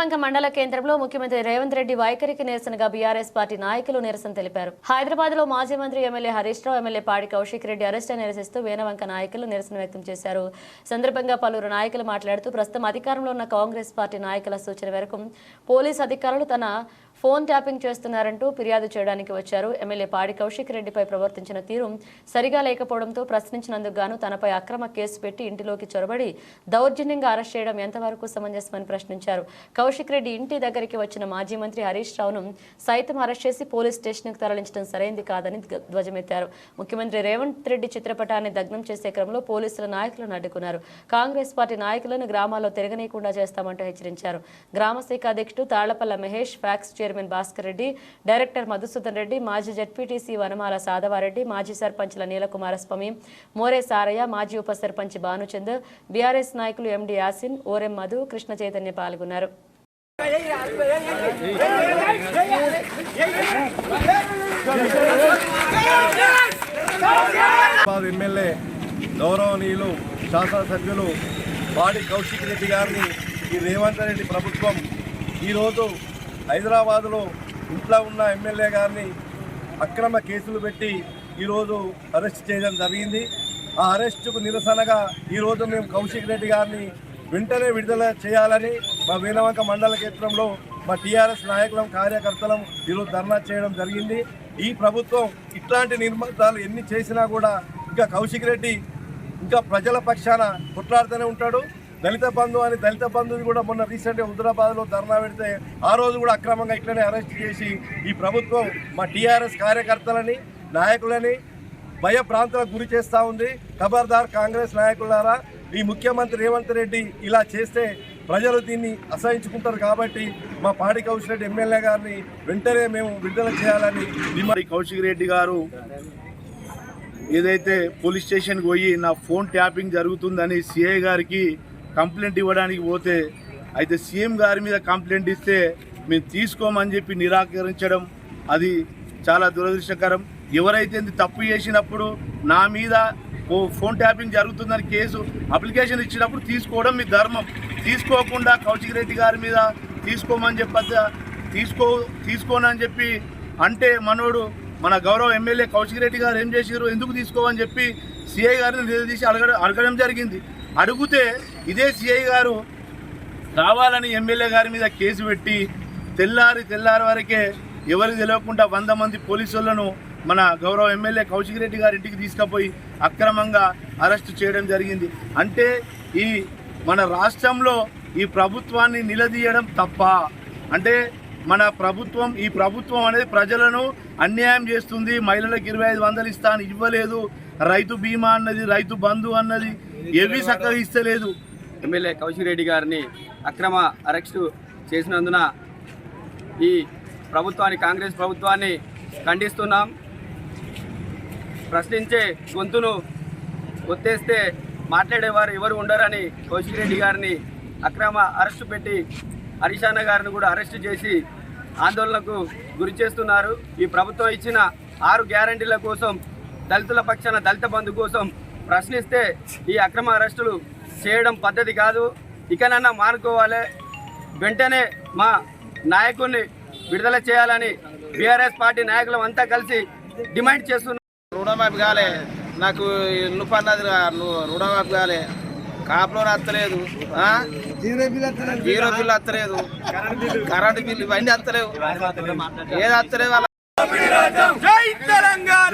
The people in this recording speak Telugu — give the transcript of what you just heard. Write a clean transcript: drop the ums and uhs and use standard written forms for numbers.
వీణవంక మండల కేంద్రంలో ముఖ్యమంత్రి రేవంత్ రెడ్డి వైఖరికి నిరసనగా బీఆర్ఎస్ పార్టీ నాయకులు నిరసన తెలిపారు. హైదరాబాద్ లో మాజీ మంత్రి ఎమ్మెల్యే హరీష్ రావు, ఎమ్మెల్యే పాడి కౌశిక్ రెడ్డి అరెస్ట్ నిరసిస్తూ వీణవంక నాయకులు నిరసన వ్యక్తం చేశారు. సందర్భంగా పలువురు నాయకులు మాట్లాడుతూ ప్రస్తుతం అధికారంలో ఉన్న కాంగ్రెస్ పార్టీ నాయకుల సూచన మేరకు పోలీస్ అధికారులు తన ఫోన్ ట్యాపింగ్ చేస్తున్నారంటూ ఫిర్యాదు చేయడానికి వచ్చారు. ఎమ్మెల్యే పాడి కౌశిక్ రెడ్డిపై ప్రవర్తించిన తీరు సరిగా లేకపోవడంతో ప్రశ్నించినందుకు గాను తనపై అక్రమ కేసు పెట్టి ఇంటిలోకి చొరబడి దౌర్జన్యంగా అరెస్ట్ చేయడం ఎంతవరకు సమంజసమని ప్రశ్నించారు. కౌశిక్ రెడ్డి ఇంటి దగ్గరికి వచ్చిన మాజీ మంత్రి హరీష్ రావును సైతం అరెస్ట్ చేసి పోలీస్ స్టేషన్కు తరలించడం సరైంది కాదని ధ్వజమెత్తారు. ముఖ్యమంత్రి రేవంత్ రెడ్డి చిత్రపటాన్ని దగ్నం చేసే క్రమంలో పోలీసుల నాయకులను అడ్డుకున్నారు. కాంగ్రెస్ పార్టీ నాయకులను గ్రామాల్లో తిరగనీయకుండా చేస్తామంటూ హెచ్చరించారు. గ్రామ శాఖ అధ్యక్షుడు Tallapalli Mahesh, PACS chairman Bhaskar Reddy, director Madhusudan Reddy, మాజీ జడ్పీటీసీ వనమాల సాధవారెడ్డి, మాజీ సర్పంచ్ల నీలకుమారస్వామి, మోరే సారయ్య, మాజీ ఉప సర్పంచ్ భానుచంద్, బీఆర్ఎస్ నాయకులు ఎండి యాసిన్, ఓరెం మధు, కృష్ణ చైతన్య పాల్గొన్నారు. ఎమ్మెల్యే గౌరవనీయులు శాసనసభ్యులు పాడి కౌశిక్ రెడ్డి గారిని ఈ రేవంత్ రెడ్డి ప్రభుత్వం ఈరోజు హైదరాబాదులో ఇంట్లో ఉన్న ఎమ్మెల్యే గారిని అక్రమ కేసులు పెట్టి ఈరోజు అరెస్ట్ చేయడం జరిగింది. ఆ అరెస్టుకు నిరసనగా ఈరోజు మేము కౌశిక్ రెడ్డి గారిని వెంటనే విడుదల చేయాలని మా వీణవంక మండల కేంద్రంలో మా టీఆర్ఎస్ నాయకులం కార్యకర్తలం ఈరోజు ధర్నా చేయడం జరిగింది. ఈ ప్రభుత్వం ఇట్లాంటి నిర్మాణాలు ఎన్ని చేసినా కూడా ఇంకా కౌశిక్ రెడ్డి ఇంకా ప్రజల పక్షాన కొట్లాడుతూనే ఉంటాడు. దళిత బంధు అని దళిత బంధుని కూడా మొన్న రీసెంట్గా హుజరాబాద్లో ధర్నా పెడితే ఆ రోజు కూడా అక్రమంగా ఇట్లనే అరెస్ట్ చేసి ఈ ప్రభుత్వం మా టీఆర్ఎస్ కార్యకర్తలని నాయకులని భయభ్రాంతులకు గురి చేస్తూ ఉంది. ఖబర్దార్ కాంగ్రెస్ నాయకులారా, ఈ ముఖ్యమంత్రి రేవంత్ రెడ్డి ఇలా చేస్తే ప్రజలు దీన్ని అసహించుకుంటారు. కాబట్టి మా పాడి కౌశిక్ రెడ్డి ఎమ్మెల్యే గారిని వెంటనే మేము విడుదల చేయాలని డిమాండ్. కౌశిక్ రెడ్డి గారు ఏదైతే పోలీస్ స్టేషన్కి పోయి నా ఫోన్ ట్యాపింగ్ జరుగుతుందని సిఐ గారికి కంప్లైంట్ ఇవ్వడానికి పోతే అయితే సీఎం గారి మీద కంప్లైంట్ ఇస్తే మేము తీసుకోమని చెప్పి నిరాకరించడం అది చాలా దురదృష్టకరం. ఎవరైతే తప్పు చేసినప్పుడు నా మీద ఫోన్ ట్యాపింగ్ జరుగుతుందని కేసు అప్లికేషన్ ఇచ్చినప్పుడు తీసుకోవడం మీ ధర్మం. తీసుకోకుండా కౌశిక్ రెడ్డి గారి మీద తీసుకోమని తీసుకోనని చెప్పి అంటే మన గౌరవ ఎమ్మెల్యే కౌశిక్ రెడ్డి గారు ఏం చేశారు, ఎందుకు తీసుకోమని చెప్పి సిఐ గారిని నిలదీసి అడగడం జరిగింది. అడిగితే ఇదే సిఐ గారు కావాలని ఎమ్మెల్యే గారి మీద కేసు పెట్టి తెల్లారి వరకే ఎవరికి తెలియకుండా 100 మంది పోలీసులను మన గౌరవ ఎమ్మెల్యే కౌశిక్ రెడ్డి గారి ఇంటికి తీసుకుపోయి అక్రమంగా అరెస్టు చేయడం జరిగింది. అంటే మన రాష్ట్రంలో ఈ ప్రభుత్వాన్ని నిలదీయడం తప్ప? అంటే ఈ ప్రభుత్వం అనేది ప్రజలను అన్యాయం చేస్తుంది. మహిళలకు 2500 ఇస్తా అని ఇవ్వలేదు. రైతు బీమా అన్నది, రైతు బంధు అన్నది ఏవి చక్కగా ఇస్తలేదు. ఎమ్మెల్యే కౌశిక్ రెడ్డి గారిని అక్రమ అరెస్టు చేసినందున ఈ ప్రభుత్వాన్ని, కాంగ్రెస్ ప్రభుత్వాన్ని ఖండిస్తున్నాం. ప్రశ్నించే గొంతును ఒత్తేస్తే మాట్లాడేవారు ఎవరు ఉండరని కౌశిక్ రెడ్డి గారిని అక్రమ అరెస్టు పెట్టి హరీష్ అన్న గారిని కూడా అరెస్టు చేసి ఆందోళనకు గురి చేస్తున్నారు. ఈ ప్రభుత్వం ఇచ్చిన 6 గ్యారంటీల కోసం, దళితుల పక్షాన దళిత బంధు కోసం ప్రశ్నిస్తే ఈ అక్రమ అరెస్టులు చేయడం పద్ధతి కాదు. ఇకనన్నా మానుకోవాలి. వెంటనే మా నాయకుడిని విడుదల చేయాలని బీఆర్ఎస్ పార్టీ నాయకులు అంతా కలిసి డిమాండ్ చేస్తున్నారు. రుణమాఫీ కాలే, నాకు నువ్వు అన్నది రుణమాఫీ కాలే, కాపులో వస్తలేదు, జీరో బిల్లు వస్తలేదు, కరెంటు బిల్లు ఇవన్నీ వస్తలేవు, ఏది వస్తలేవు. జై తెలంగాణ.